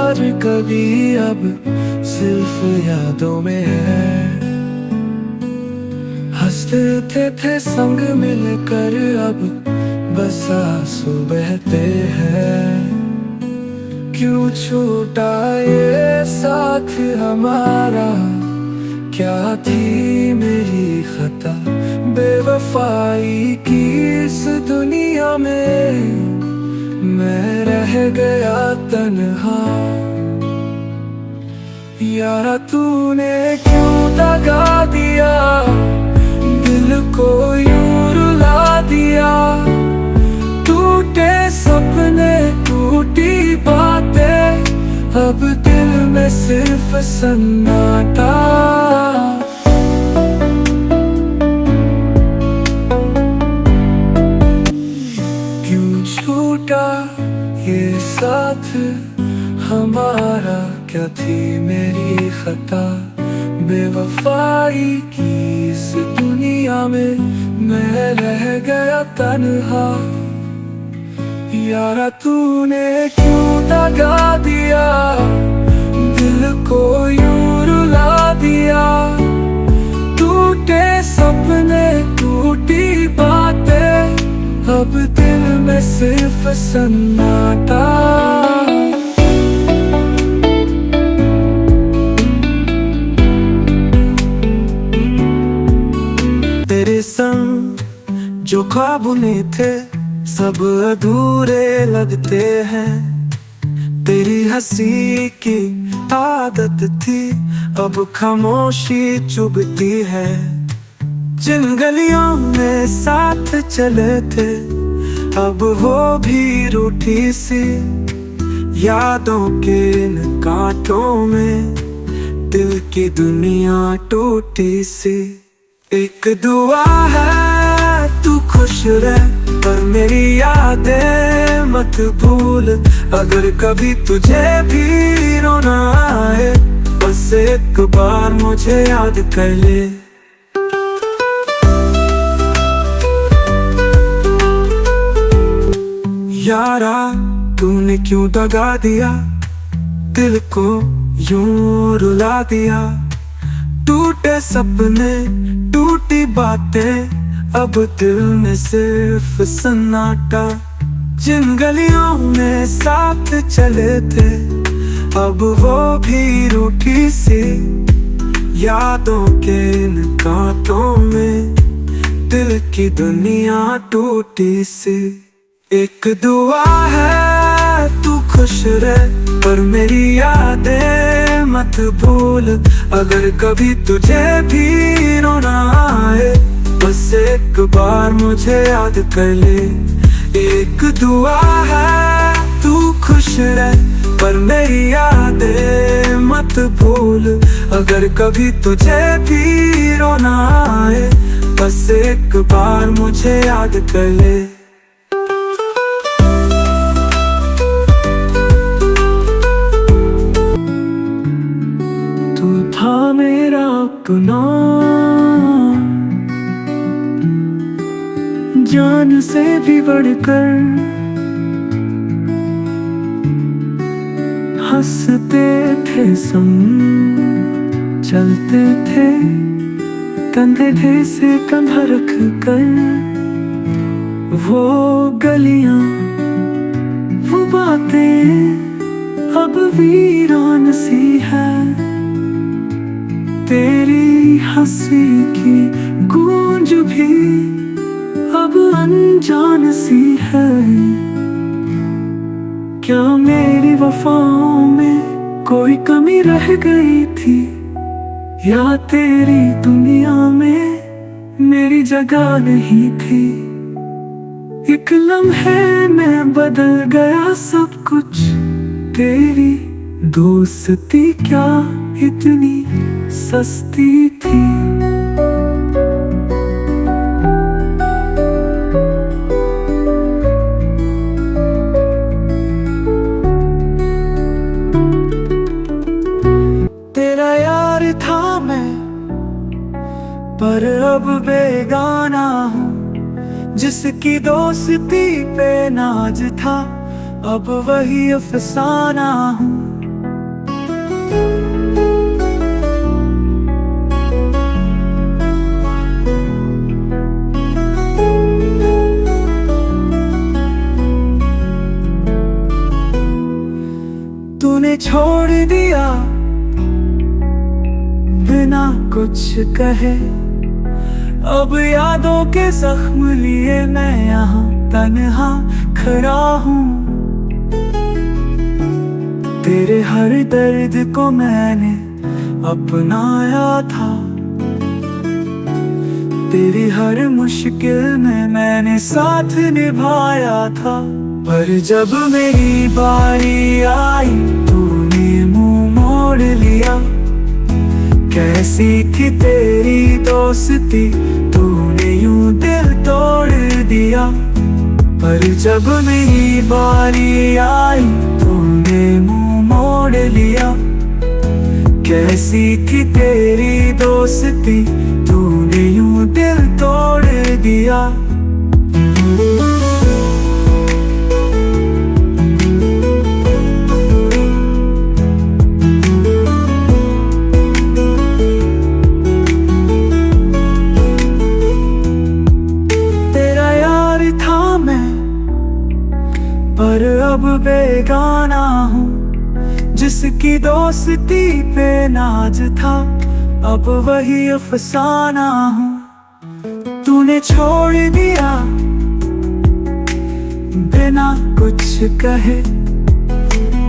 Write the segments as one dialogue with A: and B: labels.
A: प्यार कभी अब सिर्फ यादों में है। हंसते थे संग मिलकर अब बस आंसू बहते हैं। क्यों छूटा ये साथ हमारा, क्या थी मेरी खता बेवफाई की इस दुनिया में मैं रह गया तन्हा। यारा तूने क्यों दगा दिया, दिल को यूं रुला दिया। टूटे सपने टूटी बातें, अब दिल में सिर्फ सन्नाटा। क्यों छूटा ये साथ हमारा, क्या थी मेरी खता बेवफाई की इस दुनिया में मैं रह गया तन्हा। यारा तूने क्यों दगा दिया, दिल को यूं रुला दिया। टूटे सपने टूटी बातें, अब दिल में सिर्फ सन्नाटा। तेरे संग जो ख्वाब बुने थे सब अधूरे लगते हैं। तेरी हंसी की आदत थी अब खामोशी चुभती है। जिन गलियों में साथ चले थे अब वो भी रूठी सी। यादों के इन कांटों में दिल की दुनिया टूटी सी। एक दुआ है तू खुश रह, पर मेरी यादें मत भूल। अगर कभी तुझे भी रोना आए, बस एक बार मुझे याद कर ले। यारा तूने क्यों दगा दिया, दिल को यूं रुला दिया। टूटे सपने टूटी बातें, अब दिल में सिर्फ सन्नाटा। जिन गलियों में साथ चले थे अब वो भी रूठी सी। यादों के इन कांटों में दिल की दुनिया टूटी सी। एक दुआ है तू खुश रह, पर मेरी यादें मत भूल। अगर कभी तुझे भी रोना आए, बस एक बार मुझे याद कर ले। एक दुआ है तू खुश रह, पर मेरी यादें मत भूल। अगर कभी तुझे भी रोना आए, बस एक बार मुझे याद कर ले। तू था मेरा अपना, जान से भी बढ़कर। हंसते थे संग चलते थे, कंधे से कंधा रख कर। वो गलियां वो बातें अब वीरान सी है। तेरी हंसी की गूंज भी अब अनजान सी है। क्या मेरी वफाओं में कोई कमी रह गई थी, या तेरी दुनिया में मेरी जगह नहीं थी। एक लम्हे में बदल गया सब कुछ, तेरी दोस्ती क्या इतनी सस्ती थी। तेरा यार था मैं, पर अब बेगाना हूँ। जिसकी दोस्ती पे नाज था, अब वही अफसाना हूँ। तूने छोड़ दिया बिना कुछ कहे, अब यादों के जख्म लिए मैं यहाँ तन्हा खड़ा हूँ। तेरे हर दर्द को मैंने अपनाया था, तेरी हर मुश्किल में मैंने साथ निभाया था। पर जब मेरी बारी आई तूने मुंह मोड़ लिया। कैसी थी तेरी दोस्ती, तूने यूं दिल तोड़ दिया। पर जब मेरी बारी आई तूने मुंह मोड़ लिया। कैसी थी तेरी दोस्ती, तूने यूं दिल तोड़ दिया। पर अब बेगाना हूँ, जिसकी दोस्ती पे नाज था अब वही अफसाना हूँ। तूने छोड़ दिया बिना कुछ कहे,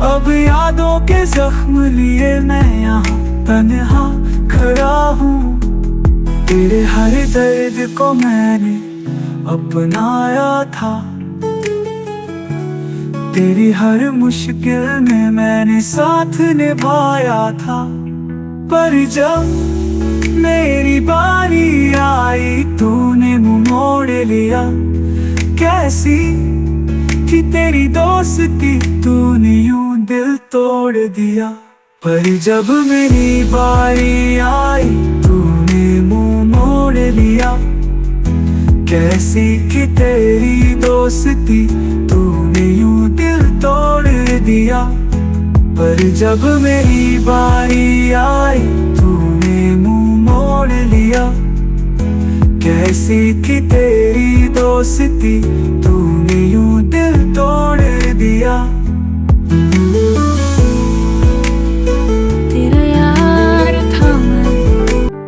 A: अब यादों के जख्म लिए मैं यहाँ तन्हा खड़ा हूँ। तेरे हर दर्द को मैंने अपनाया था, तेरी हर मुश्किल में मैंने साथ निभाया था। पर जब मेरी बारी आई तूने मुंह मोड़ लिया। कैसी थी तेरी दोस्ती, तूने यूं दिल तोड़ दिया। पर जब मेरी बारी आई तूने मुंह मोड़ लिया। कैसी थी तेरी दोस्ती, तूने यूं दिल तोड़ दिया। पर जब मेरी बारी आई तूने मुंह मोड़ लिया। कैसी थी तेरी दोस्ती, तूने यूं दिल तोड़ दिया।
B: तेरा यार था मैं,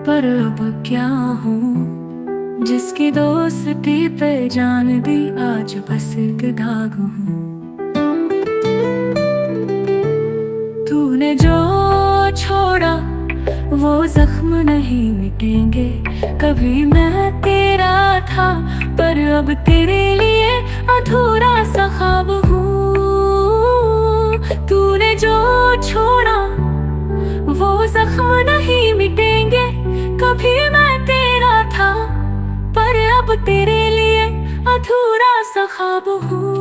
B: पर अब क्या हूँ, जिसकी दोस्ती पे जान दी आज बस एक दाग हूँ। तूने जो छोड़ा वो जख्म नहीं मिटेंगे, कभी मैं तेरा था पर अब तेरे लिए अधूरा सा ख्वाब हूँ। तूने जो छोड़ा वो जख्म नहीं मिटेंगे, कभी मैं तेरा था पर अब तेरे लिए अधूरा सा ख्वाब हूँ।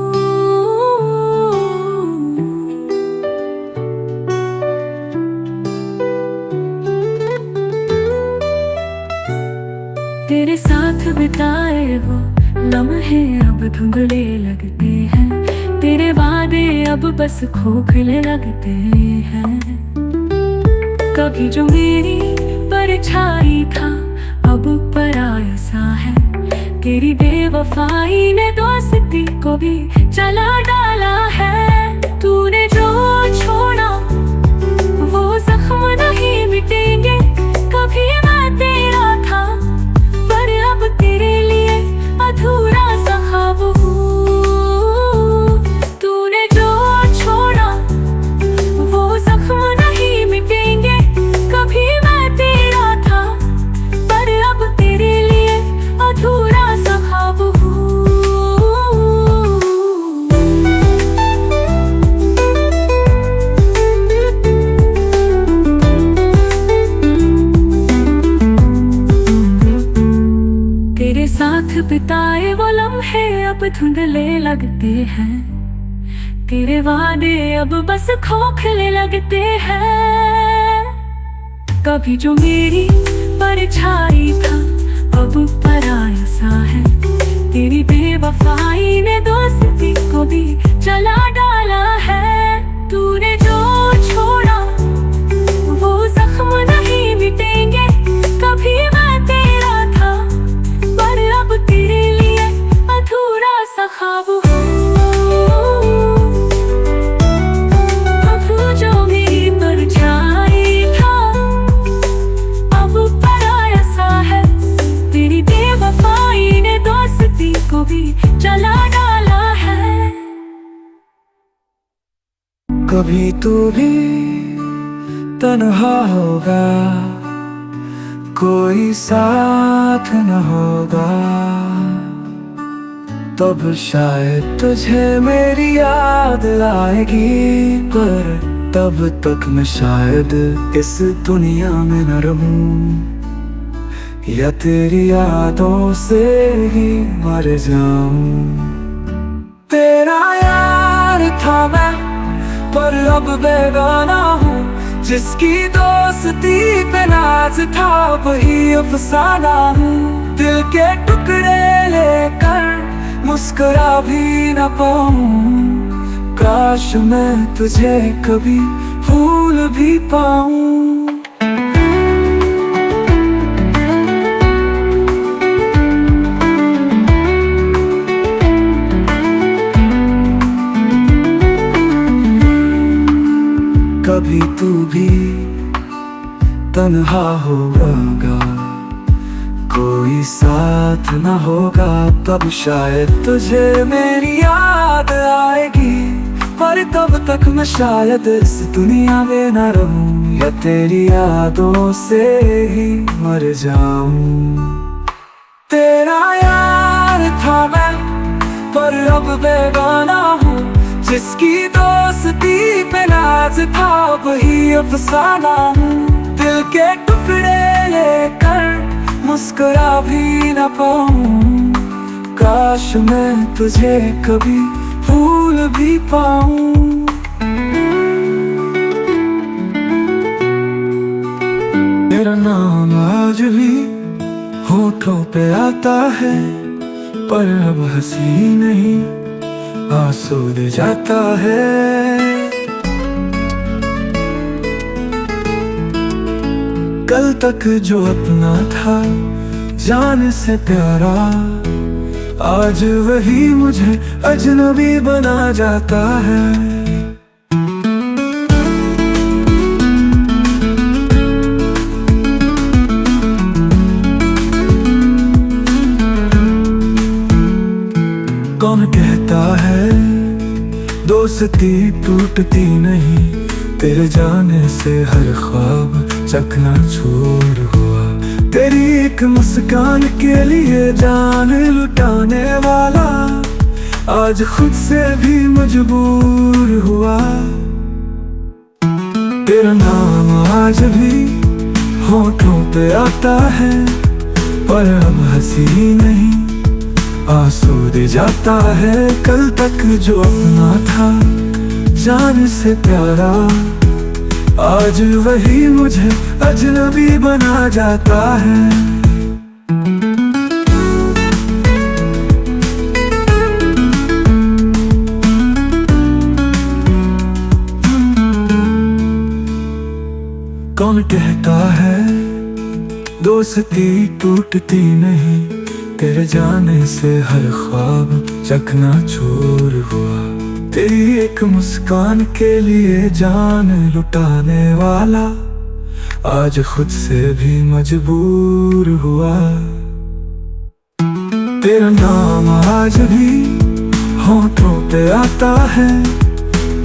B: तेरे साथ बिताए वो लम्हे अब धुंधले लगते हैं, तेरे वादे अब बस खोखले लगते हैं। कभी जो मेरी परछाई था अब पराया सा है, तेरी बेवफाई ने दोस्ती को भी जला डाला है। तूने जो छोड़ा वो जख्म नहीं मिटेंगे, कभी मैं तेरा था पर अब तेरे लिए अधूरा सा ख्वाब हूँ। तूने जो छोड़ा वो जख्म नहीं मिटेंगे, कभी मैं तेरा था पर अब तेरे लिए अधूरा सा ख्वाब हूँ। तेरे साथ बिताए वो लम्हे अब धुंधले लगते हैं, तेरे वादे अब बस खोखले लगते हैं। कभी जो मेरी परछाई था अब पराया सा है, तेरी बेवफाई ने दोस्ती को भी जला डाला है। तूने जो छोड़ा
A: कभी तू भी तन्हा होगा, कोई साथ न होगा, तब शायद तुझे मेरी याद आएगी। पर तब तक मैं शायद इस दुनिया में न रहूं, या तेरी यादों से ही मर जाऊं। तेरा यार था मैं, पर अब बेगाना हूँ। जिसकी दोस्ती पे नाज था, वही अफसाना हूँ। दिल के टुकड़े लेकर मुस्कुरा भी न पाऊं, काश मैं तुझे कभी भूल भी पाऊं। कभी तू भी तन्हा होगा, कोई साथ न होगा, तब शायद तुझे मेरी याद आएगी। पर तब तक मैं शायद इस दुनिया में न रहूं, या तेरी यादों से ही मर जाऊं। तेरा यार था मैं, पर अब बेगाना हूँ। जिसकी दोस्ती पे नाज था, वही अफसाना हूँ। दिल के टुकड़े लेकर मुस्कुरा भी न पाऊं, काश मैं तुझे कभी भूल भी पाऊं। तेरा नाम आज भी होठों पे आता है, पर अब हंसी नहीं आंसू दे जाता है। कल तक जो अपना था, जान से प्यारा, आज वही मुझे अजनबी बना जाता है। कौन कहता है दोस्ती टूटती नहीं, तेरे जाने से हर ख्वाब चकनाचूर हुआ। तेरी एक मुस्कान के लिए जान लुटाने वाला, आज खुद से भी मजबूर हुआ। तेरा नाम आज भी होठों पे आता है, पर अब हंसी नहीं आंसू दे जाता है। कल तक जो अपना था, जान से प्यारा, आज वही मुझे अजनबी बना जाता है। कौन कहता है दोस्ती टूटती नहीं, तेरे जाने से हर ख्वाब चकनाचूर हुआ। तेरी एक मुस्कान के लिए जान लुटाने वाला, आज खुद से भी मजबूर हुआ। तेरा नाम आज भी होठों पे आता है,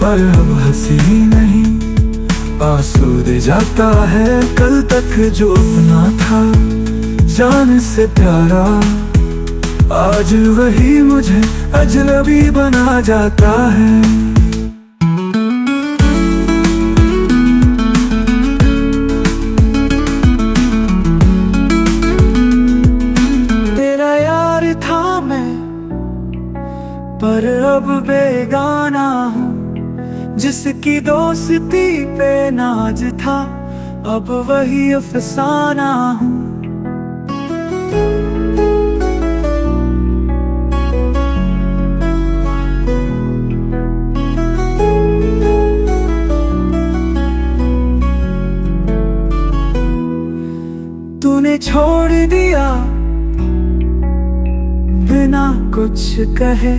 A: पर अब हंसी नहीं आंसू दे जाता है। कल तक जो अपना था, जान से प्यारा, आज वही मुझे अजनबी बना जाता है। तेरा यार था मैं, पर अब बेगाना हूँ। जिसकी दोस्ती पे नाज था, अब वही अफसाना हूँ। तूने छोड़ दिया बिना कुछ कहे,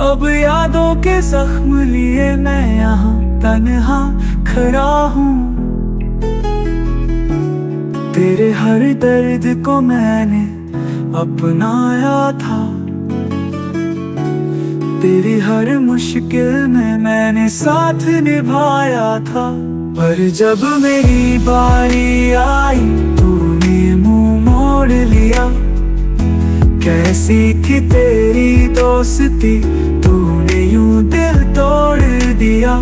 A: अब यादों के जख्म लिए मैं यहाँ तन्हा खड़ा हूँ। तेरे हर दर्द को मैंने अपनाया था, तेरी हर मुश्किल में मैंने साथ निभाया था, पर जब मेरी बारी आई तूने मुंह मोड़ लिया। कैसी थी तेरी दोस्ती, तूने यूं दिल तोड़ दिया।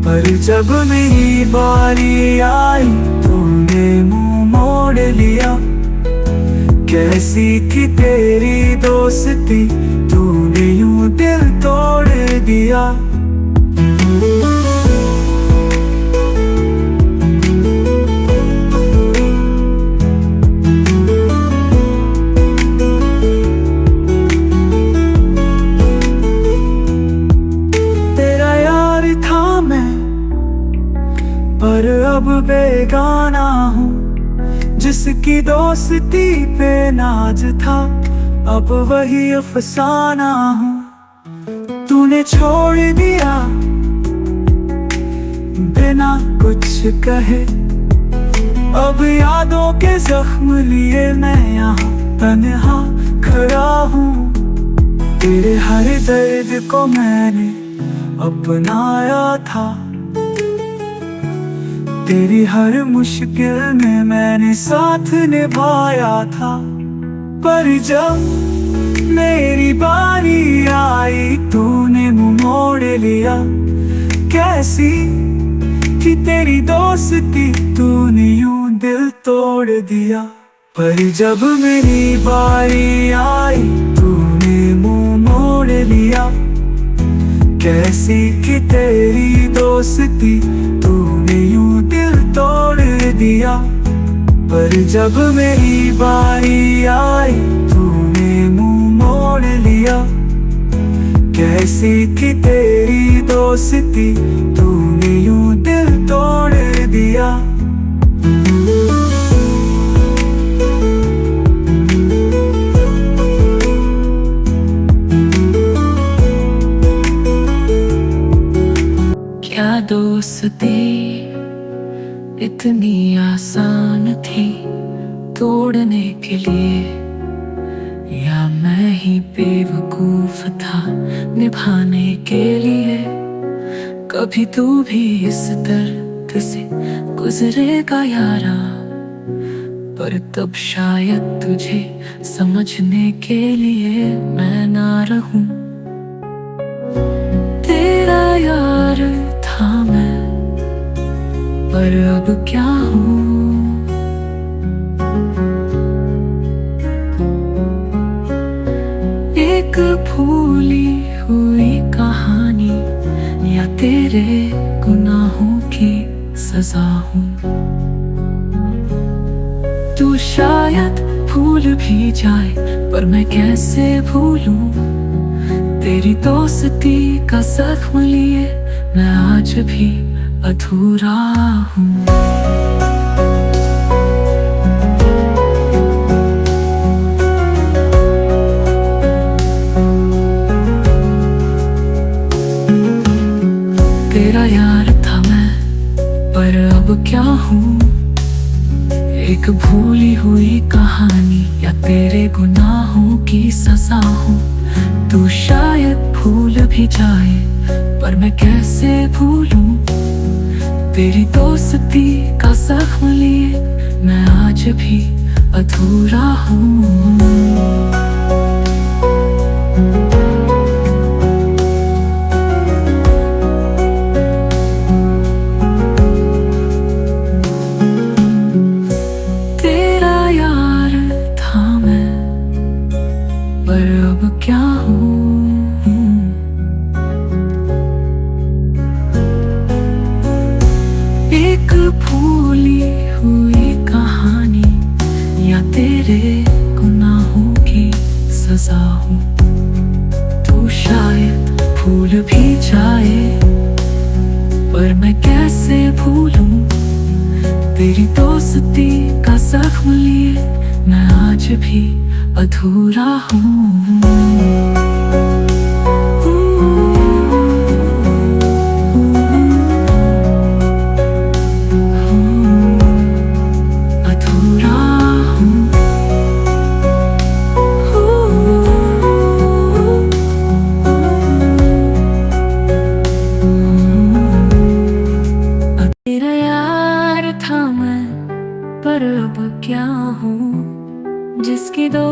A: पर जब मेरी बारी आई तूने मुंह मोड़ लिया। कैसी थी तेरी दोस्ती, तूने यूं दिल तोड़ दिया। तेरा यार था मैं, पर अब बेगाना हूँ। जिसकी दोस्ती पे नाज था, अब वही अफसाना हूँ। तूने छोड़ दिया बिना कुछ कहे, अब यादों के जख्म लिए मैं यहाँ तन्हा खड़ा हूँ। तेरे हर दर्द को मैंने अपनाया था, तेरी हर मुश्किल में मैंने साथ निभाया था। पर जब मेरी बारी आई तूने मुंह मोड़ लिया। कैसी थी तेरी दोस्ती, तूने यूं दिल तोड़ दिया। पर जब मेरी बारी आई तूने मुंह मोड़ लिया। कैसी थी तेरी दोस्ती, तूने यूं दिल तोड़ दिया। पर जब मेरी बारी आई तूने मुंह मोड़ लिया। कैसी थी तेरी दोस्ती, तूने यूं दिल तोड़ दिया।
B: क्या दोस्ती इतनी आसान थी तोड़ने के लिए, या मैं ही बेवकूफ था निभाने के लिए। कभी तू भी इस दर्द से गुजरेगा यारा, पर तब शायद तुझे समझने के लिए मैं ना रहूं। तेरा यार था मैं, पर अब क्या हूँ। एक भूली हुई कहानी, या तेरे गुनाहों की सजा हूँ। तू शायद भूल भी जाए, पर मैं कैसे भूलूं। तेरी दोस्ती का जख्म लिए मैं आज भी अधूरा हूँ। तेरा यार था मैं, पर अब क्या हूँ। एक भूली हुई कहानी, या तेरे गुनाहों की सजा हूँ। तू शायद भूल भी जाए, पर मैं कैसे भूलूं। तेरी दोस्ती का जख्म लिए मैं आज भी अधूरा हूँ। क्या हूँ। एक भूली हुई कहानी, या तेरे गुनाहों की सजा हूँ। तू शायद भूल भी जाए, पर मैं कैसे भूलूं। तेरी दोस्ती का जख्म लिए मैं आज भी अधूरा हूँ।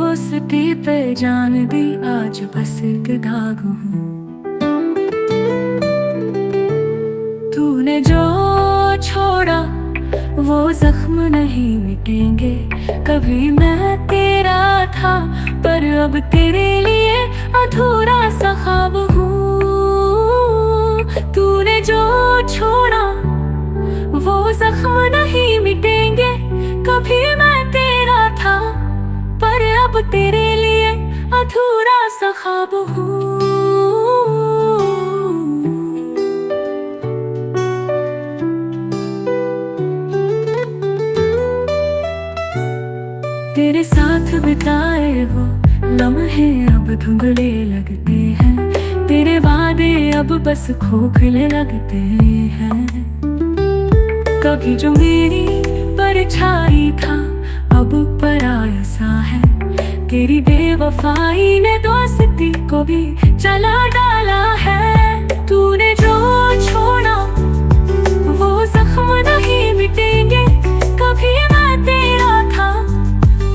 B: दोस्ती पे जान दी, आज बस एक दाग हूँ। तूने जो छोड़ा वो जख्म नहीं मिटेंगे, कभी मैं तेरा था पर अब तेरे लिए अधूरा सा ख्वाब हूँ। तूने जो छोड़ा वो जख्म नहीं मिटेंगे, कभी मैं तेरा था पर अब तेरे लिए अधूरा सा ख्वाब हूँ। तेरे साथ बिताए वो लम्हे अब धुंधले लगते हैं, तेरे वादे अब बस खोखले लगते हैं। कभी जो मेरी परछाई था अब पराया सा है, तेरी बेवफाई ने दोस्ती को भी जला डाला है। तूने जो छोड़ा वो जख्म नहीं मिटेंगे, कभी मैं तेरा था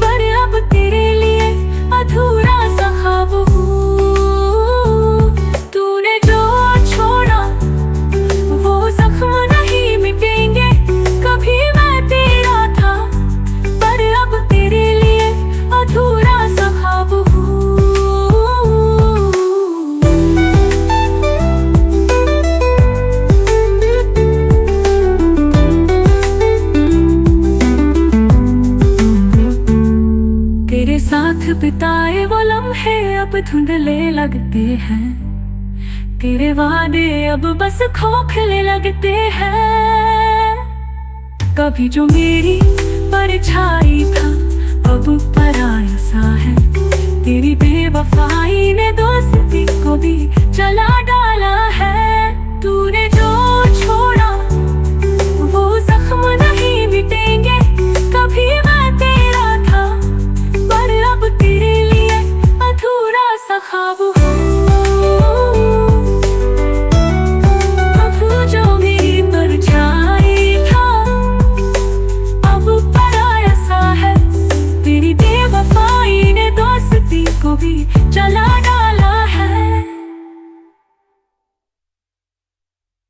B: पर अब तेरे लिए अधूरा सा ख्वाब हूँ। तूने जो छोड़ा वो जख्म नहीं मिटेंगे, कभी मैं तेरा था पर अब तेरे लिए अधूरा सा ख्वाब हूँ। तेरे साथ बिताए वो लम्हे अब धुंधले लगते हैं, तेरे वादे अब बस खोखले लगते हैं। कभी जो मेरी परछाई था अब पराया सा है, तेरी बेवफाई ने दोस्ती को भी जला डाला है। तूने जो छोड़ा वो जख्म नहीं मिटेंगे, कभी मैं तेरा था पर अब तेरे लिए अधूरा सा ख्वाब हूँ। अब जो मेरी परछाई था अब पराया सा है, तेरी बेवफाई ने दोस्ती को भी जला